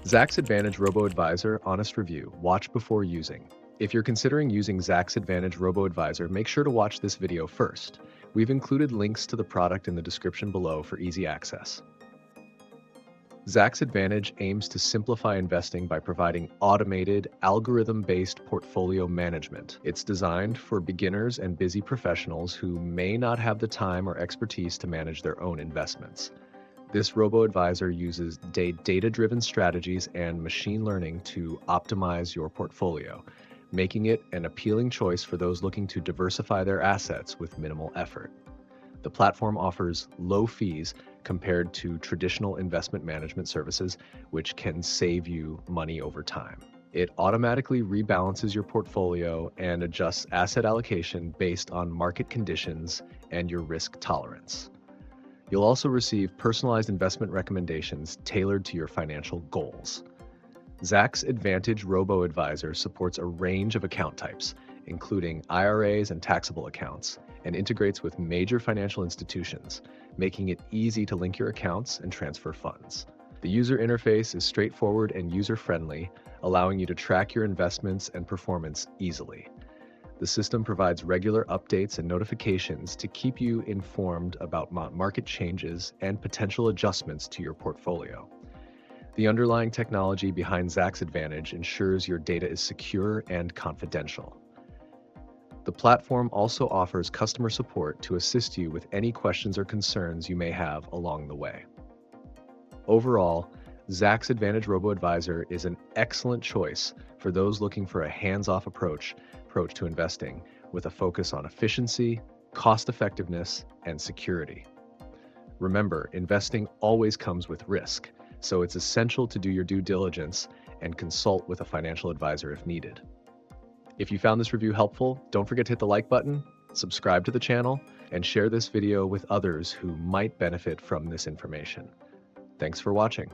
Zacks Advantage Robo-Advisor Honest Review. Watch before using. If you're considering using Zacks Advantage Robo-Advisor, make sure to watch this video first. We've included links to the product in the description below for easy access. Zacks Advantage aims to simplify investing by providing automated, algorithm-based portfolio management. It's designed for beginners and busy professionals who may not have the time or expertise to manage their own investments. This robo-advisor uses data-driven strategies and machine learning to optimize your portfolio, making it an appealing choice for those looking to diversify their assets with minimal effort. The platform offers low fees compared to traditional investment management services, which can save you money over time. It automatically rebalances your portfolio and adjusts asset allocation based on market conditions and your risk tolerance. You'll also receive personalized investment recommendations tailored to your financial goals. Zacks Advantage Robo-Advisor supports a range of account types, including IRAs and taxable accounts, and integrates with major financial institutions, making it easy to link your accounts and transfer funds. The user interface is straightforward and user-friendly, allowing you to track your investments and performance easily. The system provides regular updates and notifications to keep you informed about market changes and potential adjustments to your portfolio. The underlying technology behind Zacks Advantage ensures your data is secure and confidential. The platform also offers customer support to assist you with any questions or concerns you may have along the way. Overall, Zacks Advantage Robo-Advisor is an excellent choice for those looking for a hands-off approach to investing with a focus on efficiency, cost-effectiveness, and security. Remember, investing always comes with risk, so it's essential to do your due diligence and consult with a financial advisor if needed. If you found this review helpful, don't forget to hit the like button, subscribe to the channel, and share this video with others who might benefit from this information. Thanks for watching.